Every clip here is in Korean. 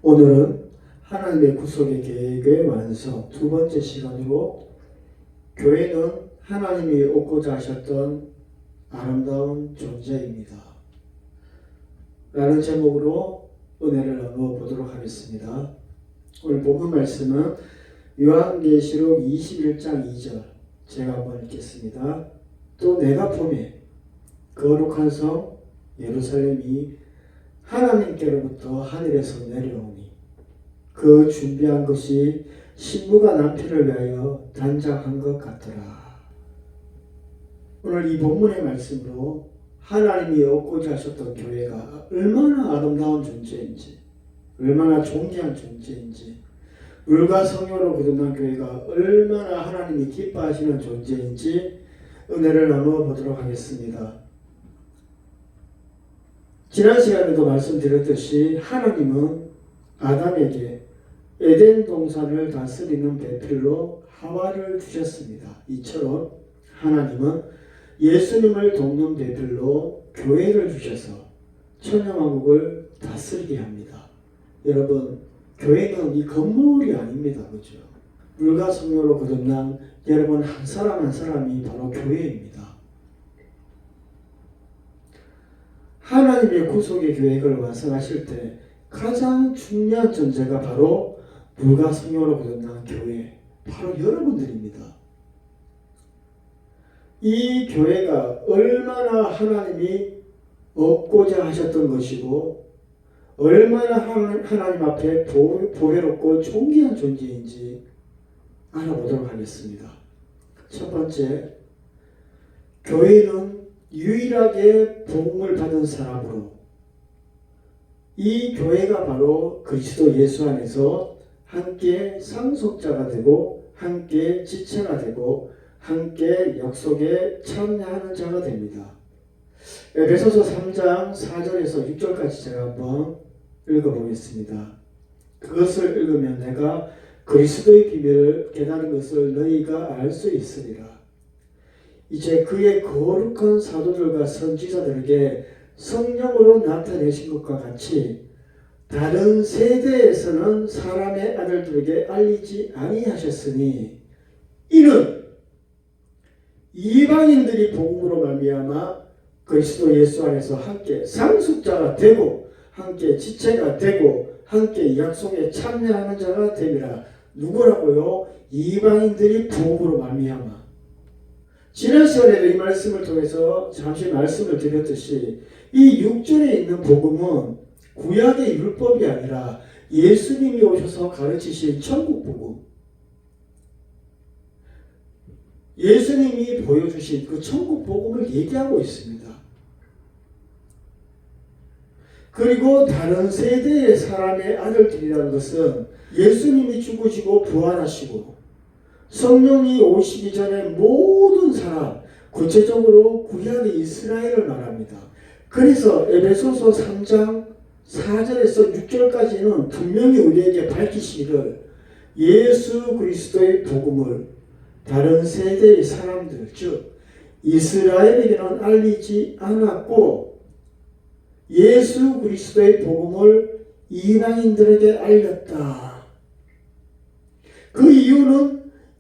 오늘은 하나님의 구속의 계획의 완성 두 번째 시간으로 교회는 하나님이 얻고자 하셨던 아름다운 존재입니다 라는 제목으로 은혜를 나누어 보도록 하겠습니다. 오늘 본문 말씀은 요한계시록 21장 2절 제가 한번 읽겠습니다. 또 내가 보매 거룩한 성 예루살렘이 하나님께로부터 하늘에서 내려오니 그 준비한 것이 신부가 남편을 위하여 단장한 것 같더라. 오늘 이 본문의 말씀으로 하나님이 얻고자 하셨던 교회가 얼마나 아름다운 존재인지, 얼마나 존귀한 존재인지, 물과 성령으로 거듭난 교회가 얼마나 하나님이 기뻐하시는 존재인지 은혜를 나누어 보도록 하겠습니다. 지난 시간에도 말씀드렸듯이 하나님은 아담에게 에덴 동산을 다스리는 배필로 하와를 주셨습니다. 이처럼 하나님은 예수님을 돕는 배필로 교회를 주셔서 천년왕국을 다스리게 합니다. 여러분, 교회는 이 건물이 아닙니다. 그렇죠? 물과 성령으로 거듭난 여러분 한 사람 한 사람이 바로 교회입니다. 하나님의 구속의 계획을 완성하실 때 가장 중요한 존재가 바로 물과 성령으로 거듭난 교회, 바로 여러분들입니다. 이 교회가 얼마나 하나님이 얻고자 하셨던 것이고 얼마나 하나님 앞에 보배롭고 존귀한 존재인지 알아보도록 하겠습니다. 첫 번째, 교회는 유일하게 복음을 받은 사람으로 이 교회가 바로 그리스도 예수 안에서 함께 상속자가 되고 함께 지체가 되고 함께 약속에 참여하는 자가 됩니다. 에베소서 3장 4절에서 6절까지 제가 한번 읽어보겠습니다. 그것을 읽으면 내가 그리스도의 비밀을 깨달은 것을 너희가 알 수 있으리라. 이제 그의 거룩한 사도들과 선지자들에게 성령으로 나타내신 것과 같이 다른 세대에서는 사람의 아들들에게 알리지 아니하셨으니 이는 이방인들이 복음으로 말미암아 그리스도 예수 안에서 함께 상속자가 되고 함께 지체가 되고 함께 약속에 참여하는 자가 됨이라. 누구라고요? 이방인들이 복음으로 말미암아. 지난 시간에도 이 말씀을 통해서 잠시 말씀을 드렸듯이 이 6절에 있는 복음은 구약의 율법이 아니라 예수님이 오셔서 가르치신 천국 복음, 예수님이 보여주신 그 천국 복음을 얘기하고 있습니다. 그리고 다른 세대의 사람의 아들들이라는 것은 예수님이 죽으시고 부활하시고 성령이 오시기 전에 모든 사람, 구체적으로 구약의 이스라엘을 말합니다. 그래서 에베소서 3장 4절에서 6절까지는 분명히 우리에게 밝히시기를 예수 그리스도의 복음을 다른 세대의 사람들, 즉 이스라엘에게는 알리지 않았고 예수 그리스도의 복음을 이방인들에게 알렸다. 그 이유는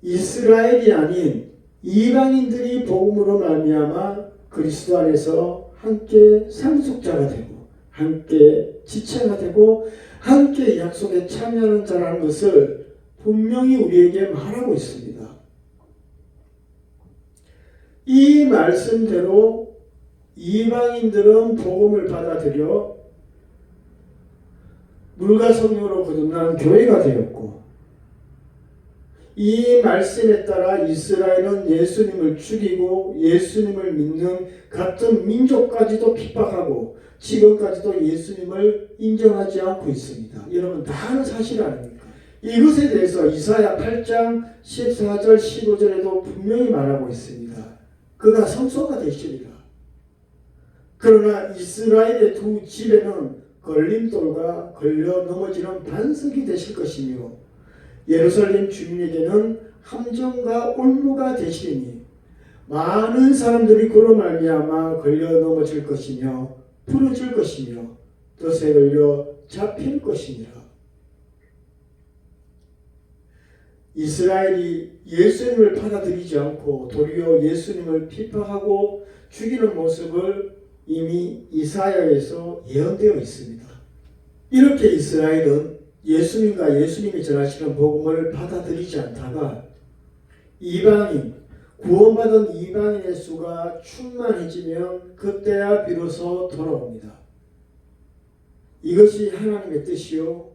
이스라엘이 아닌 이방인들이 복음으로 말미암아 그리스도 안에서 함께 상속자가 되고 함께 지체가 되고 함께 약속에 참여하는 자라는 것을 분명히 우리에게 말하고 있습니다. 이 말씀대로 이방인들은 복음을 받아들여 물과 성령으로 거듭난 교회가 되었고 이 말씀에 따라 이스라엘은 예수님을 죽이고 예수님을 믿는 같은 민족까지도 핍박하고 지금까지도 예수님을 인정하지 않고 있습니다. 여러분 다 아는 사실 아닙니까? 이것에 대해서 이사야 8장 14절 15절에도 분명히 말하고 있습니다. 그가 성소가 되시리라. 그러나 이스라엘의 두 집에는 걸림돌과 걸려 넘어지는 반석이 되실 것이며 예루살렘 주민에게는 함정과 올무가 되시리니 많은 사람들이 그로 말미암아 걸려 넘어질 것이며 부러질 것이며 덫에 걸려 잡힐 것이니라. 이스라엘이 예수님을 받아들이지 않고 도리어 예수님을 핍박하고 죽이는 모습을 이미 이사야에서 예언되어 있습니다. 이렇게 이스라엘은 예수님과 예수님이 전하시는 복음을 받아들이지 않다가 이방인, 구원받은 이방인의 수가 충만해지면 그때야 비로소 돌아옵니다. 이것이 하나님의 뜻이요,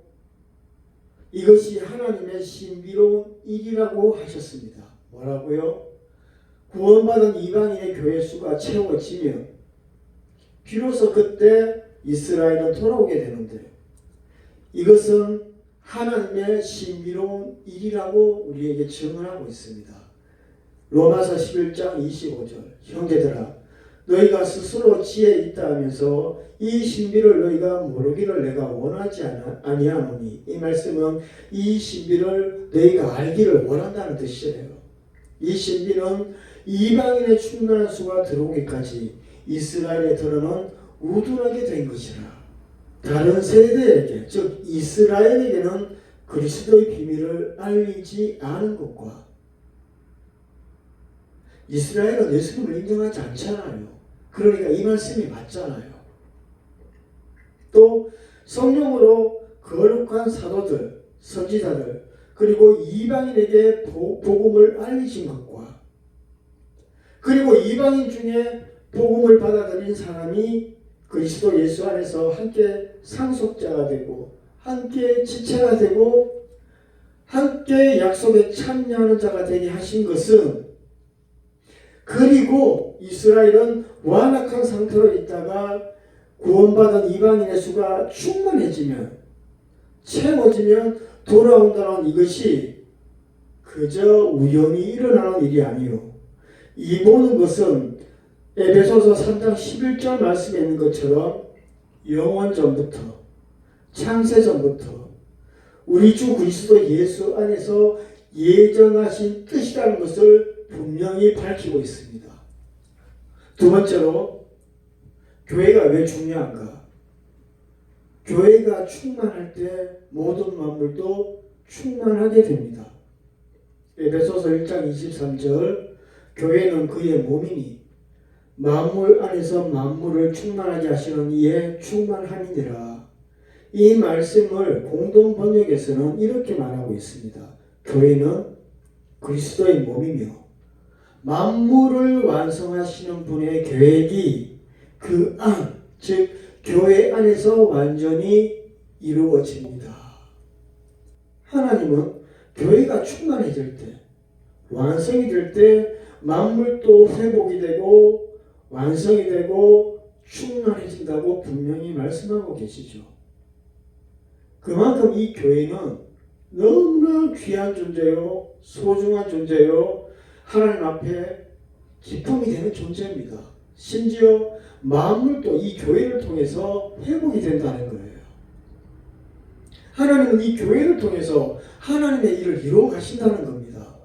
이것이 하나님의 신비로운 일이라고 하셨습니다. 뭐라고요? 구원받은 이방인의 교회 수가 채워지면 비로소 그때 이스라엘은 돌아오게 되는데, 이것은 하나님의 신비로운 일이라고 우리에게 증언하고 있습니다. 로마서 11장 25절, 형제들아 너희가 스스로 지혜 있다 하면서 이 신비를 너희가 모르기를 내가 원하지 아니하노니, 이 말씀은 이 신비를 너희가 알기를 원한다는 뜻이에요. 이 신비는 이방인의 충만한 수가 들어오기까지 이스라엘의 들어는 우둔하게 된 것이라. 다른 세대에게, 즉 이스라엘에게는 그리스도의 비밀을 알리지 않은 것과, 이스라엘은 예수님을 인정하지 않잖아요. 그러니까 이 말씀이 맞잖아요. 또 성령으로 거룩한 사도들, 선지자들, 그리고 이방인에게 복음을 알리신 것과, 그리고 이방인 중에 복음을 받아들인 사람이 그리스도 예수 안에서 함께 상속자가 되고 함께 지체가 되고 함께 약속에 참여하는 자가 되게 하신 것은, 그리고 이스라엘은 완악한 상태로 있다가 구원받은 이방인의 수가 충만해지면, 채워지면 돌아온다는 이것이 그저 우연히 일어나는 일이 아니요, 이 모든 것은 에베소서 3장 11절 말씀에 있는 것처럼 영원전부터, 창세전부터 우리 주 그리스도 예수 안에서 예정하신 뜻이라는 것을 분명히 밝히고 있습니다. 두 번째로, 교회가 왜 중요한가? 교회가 충만할 때 모든 만물도 충만하게 됩니다. 에베소서 1장 23절, 교회는 그의 몸이니 만물 안에서 만물을 충만하게 하시는 이의 충만함이니라. 이 말씀을 공동 번역에서는 이렇게 말하고 있습니다. 교회는 그리스도의 몸이며 만물을 완성하시는 분의 계획이 그 안, 즉 교회 안에서 완전히 이루어집니다. 하나님은 교회가 충만해질 때, 완성이 될 때 만물도 회복이 되고 완성이 되고 충만해진다고 분명히 말씀하고 계시죠. 그만큼 이 교회는 너무나 귀한 존재요, 소중한 존재요, 하나님 앞에 기쁨이 되는 존재입니다. 심지어 만물도 이 교회를 통해서 회복이 된다는 거예요. 하나님은 이 교회를 통해서 하나님의 일을 이루어 가신다는 겁니다.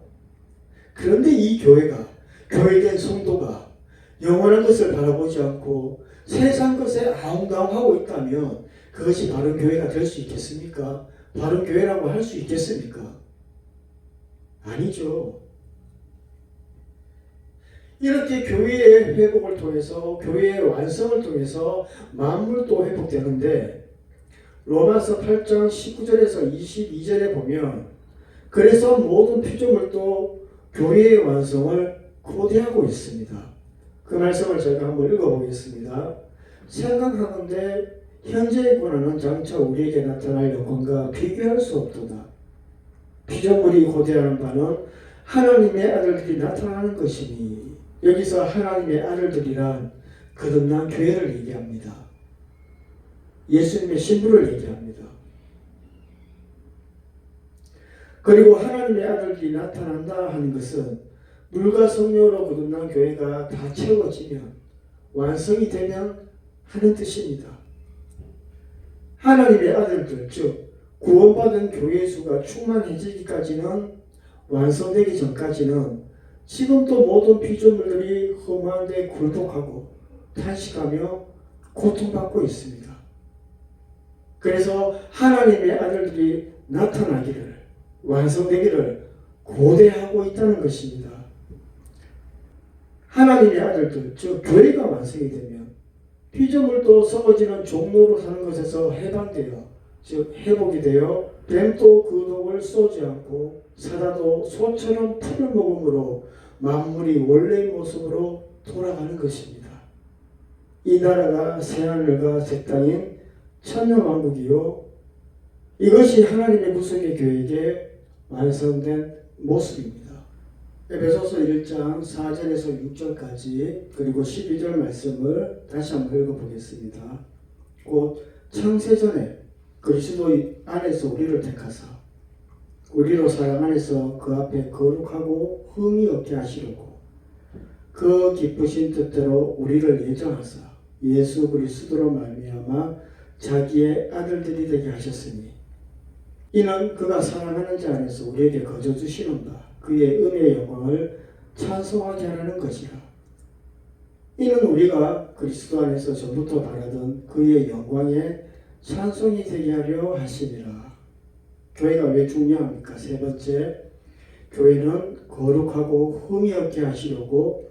그런데 이 교회가, 교회된 성도가 영원한 것을 바라보지 않고 세상 것에 아웅다웅하고 있다면 그것이 바른 교회가 될 수 있겠습니까? 바른 교회라고 할 수 있겠습니까? 아니죠. 이렇게 교회의 회복을 통해서, 교회의 완성을 통해서 만물도 회복되는데, 로마서 8장 19절에서 22절에 보면, 그래서 모든 피조물도 교회의 완성을 고대하고 있습니다. 그 말씀을 제가 한번 읽어보겠습니다. 생각하건대 현재의 고난은 장차 우리에게 나타날 영광과 비교할 수 없도다. 피조물이 고대하는 바는 하나님의 아들들이 나타나는 것이니, 여기서 하나님의 아들들이란 거듭난 교회를 얘기합니다. 예수님의 신부를 얘기합니다. 그리고 하나님의 아들들이 나타난다 하는 것은 물과 성령으로 거듭난 교회가 다 채워지면, 완성이 되면 하는 뜻입니다. 하나님의 아들들, 즉 구원받은 교회 수가 충만해지기까지는, 완성되기 전까지는 지금도 모든 피조물들이 허무한 데 굴복하고 탄식하며 고통받고 있습니다. 그래서 하나님의 아들들이 나타나기를, 완성되기를 고대하고 있다는 것입니다. 하나님의 아들들, 즉 교회가 완성이 되면 피조물도 썩어지는 종로로 사는 것에서 해방되어, 즉 회복이 되어 뱀도 그 독을 쏘지 않고 사자도 소처럼 풀을 먹음으로 만물이 원래의 모습으로 돌아가는 것입니다. 이 나라가 새하늘과 새 땅인 천년왕국이요, 이것이 하나님의 구속의 교회에게 완성된 모습입니다. 에베소서 1장 4절에서 6절까지 그리고 12절 말씀을 다시 한번 읽어보겠습니다. 곧 창세전에 그리스도 안에서 우리를 택하사 우리로 사랑 안에서 그 앞에 거룩하고 흠이 없게 하시려고 그 기쁘신 뜻대로 우리를 예정하사 예수 그리스도로 말미암아 자기의 아들들이 되게 하셨으니 이는 그가 사랑하는 자 안에서 우리에게 거저 주시는 바 그의 은혜의 영광을 찬송하게 하는 것이라. 이는 우리가 그리스도 안에서 전부터 바라던 그의 영광의 찬송이 되게 하려 하시니라. 교회가 왜 중요합니까? 세 번째, 교회는 거룩하고 흠이 없게 하시려고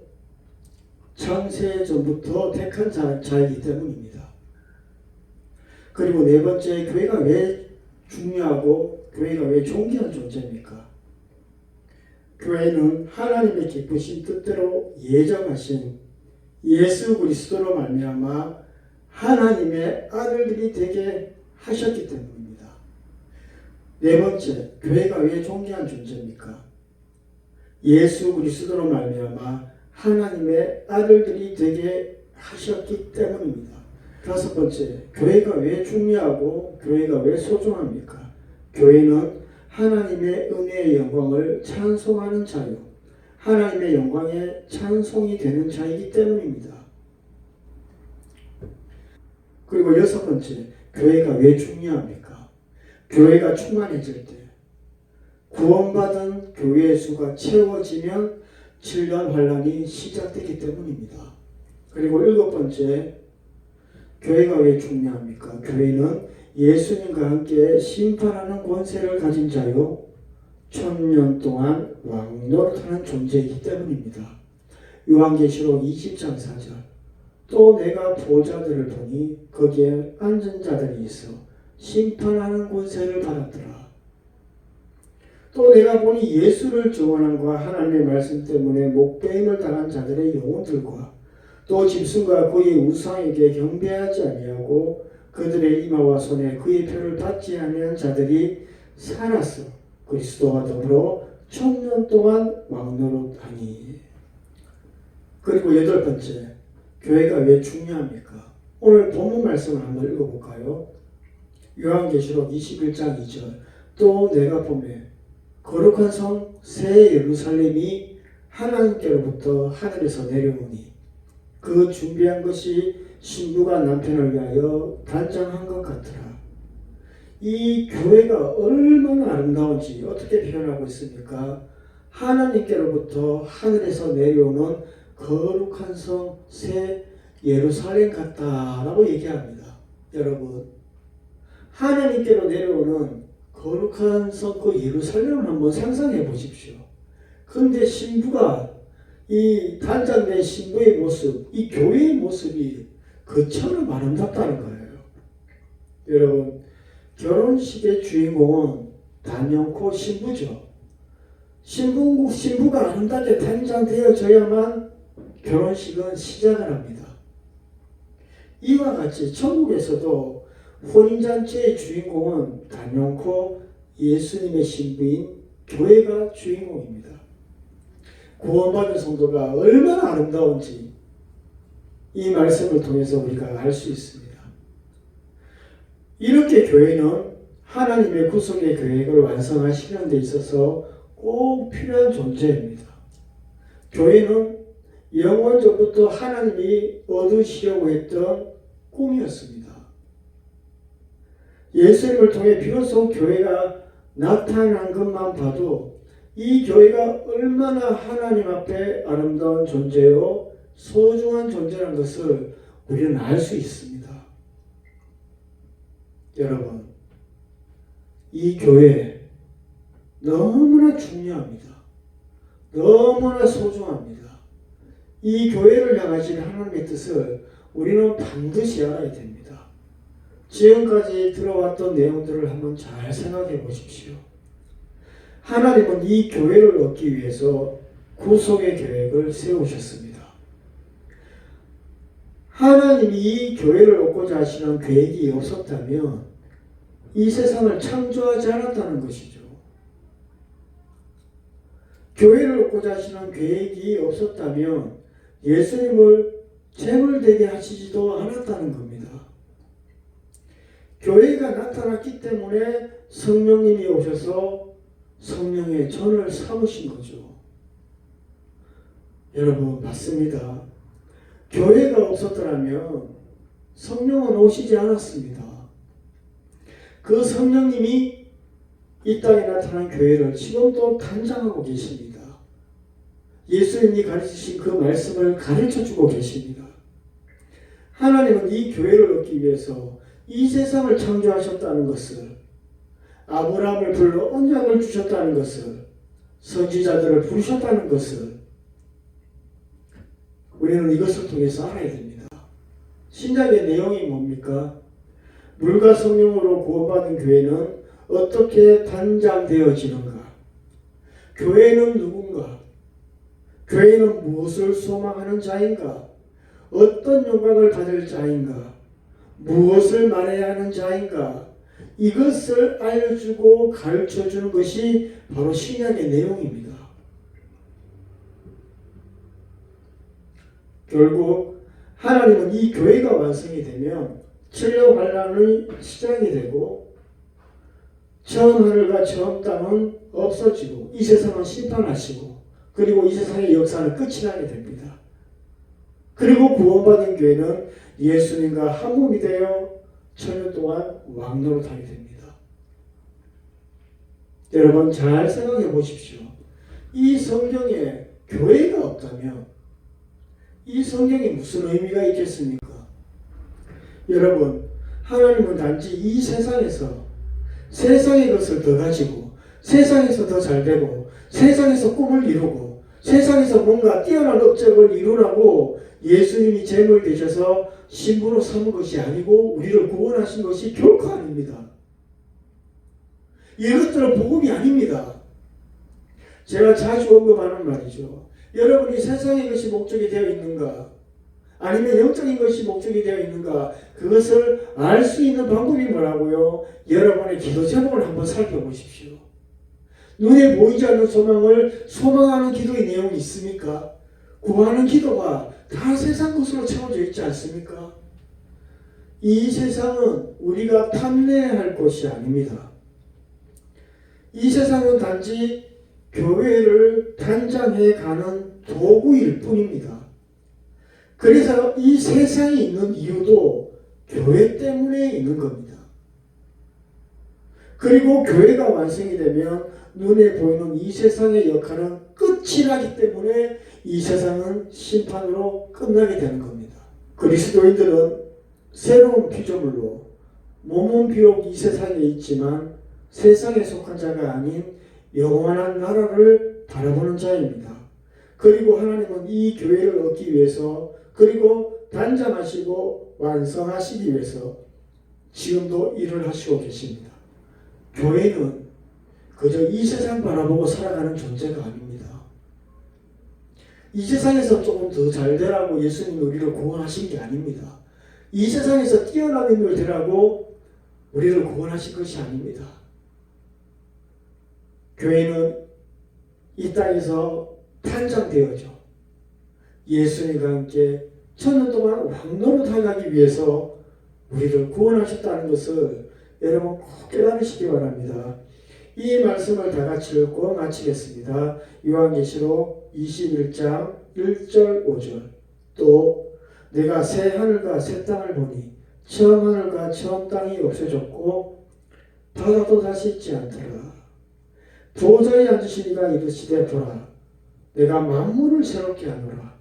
창세 전부터 택한 자이기 때문입니다. 그리고 네 번째, 교회가 왜 중요하고 교회가 왜 존귀한 존재입니까? 교회는 하나님의 기쁘신 뜻대로 예정하신 예수 그리스도로 말미암아 하나님의 아들들이 되게 하셨기 때문입니다. 네 번째, 교회가 왜 존귀한 존재입니까? 예수 그리스도로 말미암아 하나님의 아들들이 되게 하셨기 때문입니다. 다섯 번째, 교회가 왜 중요하고 교회가 왜 소중합니까? 교회는 하나님의 은혜의 영광을 찬송하는 자요, 하나님의 영광에 찬송이 되는 자이기 때문입니다. 그리고 여섯 번째, 교회가 왜 중요합니까? 교회가 충만해질 때, 구원받은 교회의 수가 채워지면 7년 환란이 시작되기 때문입니다. 그리고 일곱 번째, 교회가 왜 중요합니까? 교회는 예수님과 함께 심판하는 권세를 가진 자요 1000년 동안 왕노릇하는 존재이기 때문입니다. 요한계시록 20장 4절, 또 내가 보좌들을 보니 거기에 앉은 자들이 있어 심판하는 권세를 받았더라. 또 내가 보니 예수를 증언함과 하나님의 말씀 때문에 목배임을 당한 자들의 영혼들과 또 짐승과 그의 우상에게 경배하지 아니하고 그들의 이마와 손에 그의 표를 받지 아니한 자들이 살아서 그리스도와 더불어 1000년 동안 왕노릇하니. 그리고 여덟 번째, 교회가 왜 중요합니까? 오늘 본문 말씀을 한번 읽어볼까요? 요한계시록 21장 2절, 또 내가 보매 거룩한 성 새 예루살렘이 하나님께로부터 하늘에서 내려오니 그 준비한 것이 신부가 남편을 위하여 단장한 것 같더라. 이 교회가 얼마나 아름다운지 어떻게 표현하고 있습니까? 하나님께로부터 하늘에서 내려오는 거룩한 성 새 예루살렘 같다라고 얘기합니다. 여러분, 하나님께로 내려오는 거룩한 성 그 예루살렘을 한번 상상해 보십시오. 그런데 신부가, 이 단장된 신부의 모습, 이 교회의 모습이 그처럼 아름답다는 거예요. 여러분, 결혼식의 주인공은 단연코 신부죠. 신부가 아름답게 단장되어져야만 결혼식은 시작을 합니다. 이와 같이 천국에서도 혼인잔치의 주인공은 단연코 예수님의 신부인 교회가 주인공입니다. 구원받은 성도가 얼마나 아름다운지 이 말씀을 통해서 우리가 알 수 있습니다. 이렇게 교회는 하나님의 구속의 계획을 완성하시는 데 있어서 꼭 필요한 존재입니다. 교회는 영원전부터 하나님이 얻으시려고 했던 꿈이었습니다. 예수님을 통해 비로소 교회가 나타난 것만 봐도 이 교회가 얼마나 하나님 앞에 아름다운 존재요 소중한 존재라는 것을 우리는 알 수 있습니다. 여러분, 이 교회 너무나 중요합니다. 너무나 소중합니다. 이 교회를 향하신 하나님의 뜻을 우리는 반드시 알아야 됩니다. 지금까지 들어왔던 내용들을 한번 잘 생각해 보십시오. 하나님은 이 교회를 얻기 위해서 구속의 계획을 세우셨습니다. 하나님이 이 교회를 얻고자 하시는 계획이 없었다면 이 세상을 창조하지 않았다는 것이죠. 교회를 얻고자 하시는 계획이 없었다면 예수님을 재물되게 하시지도 않았다는 겁니다. 교회가 나타났기 때문에 성령님이 오셔서 성령의 전을 삼으신 거죠. 여러분, 맞습니다. 교회가 없었더라면 성령은 오시지 않았습니다. 그 성령님이 이 땅에 나타난 교회를 지금도 단장하고 계십니다. 예수님이 가르치신 그 말씀을 가르쳐주고 계십니다. 하나님은 이 교회를 얻기 위해서 이 세상을 창조하셨다는 것을, 아브라함을 불러 언약을 주셨다는 것을, 선지자들을 부르셨다는 것을 우리는 이것을 통해서 알아야 됩니다. 신약의 내용이 뭡니까? 물과 성령으로 구원받은 교회는 어떻게 단장되어지는가? 교회는 누군가? 교회는 무엇을 소망하는 자인가? 어떤 영광을 받을 자인가? 무엇을 말해야 하는 자인가? 이것을 알려주고 가르쳐주는 것이 바로 신약의 내용입니다. 결국 하나님은 이 교회가 완성이 되면 천년 환란의 시작이 되고 처음 하늘과 처음 땅은 없어지고 이 세상은 심판하시고 그리고 이 세상의 역사는 끝이 나게 됩니다. 그리고 구원받은 교회는 예수님과 한 몸이 되어 천년 동안 왕노릇하게 됩니다. 여러분, 잘 생각해 보십시오. 이 성경에 교회가 없다면 이 성경이 무슨 의미가 있겠습니까? 여러분, 하나님은 단지 이 세상에서 세상의 것을 더 가지고 세상에서 더 잘되고 세상에서 꿈을 이루고 세상에서 뭔가 뛰어난 업적을 이루라고 예수님이 제물 되셔서 신부로 삼은 것이 아니고 우리를 구원하신 것이 결코 아닙니다. 이것들은 복음이 아닙니다. 제가 자주 언급하는 말이죠. 여러분이 세상의 것이 목적이 되어 있는가? 아니면 영적인 것이 목적이 되어 있는가? 그것을 알 수 있는 방법이 뭐라고요? 여러분의 기도 제목을 한번 살펴보십시오. 눈에 보이지 않는 소망을 소망하는 기도의 내용이 있습니까? 구하는 기도가 다 세상 것으로 채워져 있지 않습니까? 이 세상은 우리가 탐내할 곳이 아닙니다. 이 세상은 단지 교회를 단장해 가는 도구일 뿐입니다. 그래서 이 세상에 있는 이유도 교회 때문에 있는 겁니다. 그리고 교회가 완성이 되면 눈에 보이는 이 세상의 역할은 끝이 나기 때문에 이 세상은 심판으로 끝나게 되는 겁니다. 그리스도인들은 새로운 피조물로 몸은 비록 이 세상에 있지만 세상에 속한 자가 아닌 영원한 나라를 바라보는 자입니다. 그리고 하나님은 이 교회를 얻기 위해서 그리고 단장하시고 완성하시기 위해서 지금도 일을 하시고 계십니다. 교회는 그저 이 세상 바라보고 살아가는 존재가 아닙니다. 이 세상에서 조금 더 잘 되라고 예수님이 우리를 구원하신 게 아닙니다. 이 세상에서 뛰어난 힘을 되라고 우리를 구원하신 것이 아닙니다. 교회는 이 땅에서 탄장되어져 예수님과 함께 천년 동안 왕노릇하기 위해서 우리를 구원하셨다는 것을 여러분 꼭 깨달으시기 바랍니다. 이 말씀을 다 같이 읽고 마치겠습니다. 요한계시록 21장 1절 5절 또 내가 새 하늘과 새 땅을 보니 처음 하늘과 처음 땅이 없어졌고 바다도 다시 있지 않더라. 보좌에 앉으신 이가 이르시되 보라 내가 만물을 새롭게 하노라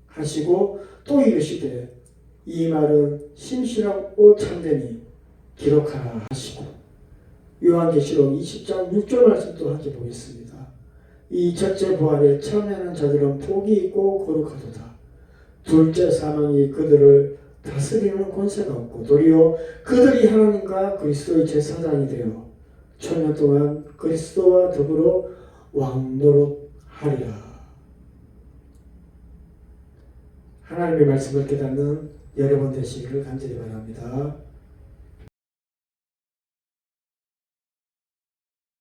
하시고 또 이르시되 이 말은 신실하고 참되니 기록하라 하시고 요한계시록 20장 6절 말씀도 함께 보겠습니다. 이 첫째 부활에 참여하는 자들은 복이 있고 거룩하도다. 둘째 사망이 그들을 다스리는 권세가 없고 도리어 그들이 하나님과 그리스도의 제사장이 되어 천년 동안 그리스도와 더불어 왕노릇하리라. 하나님의 말씀을 깨닫는 여러분 되시기를 간절히 바랍니다.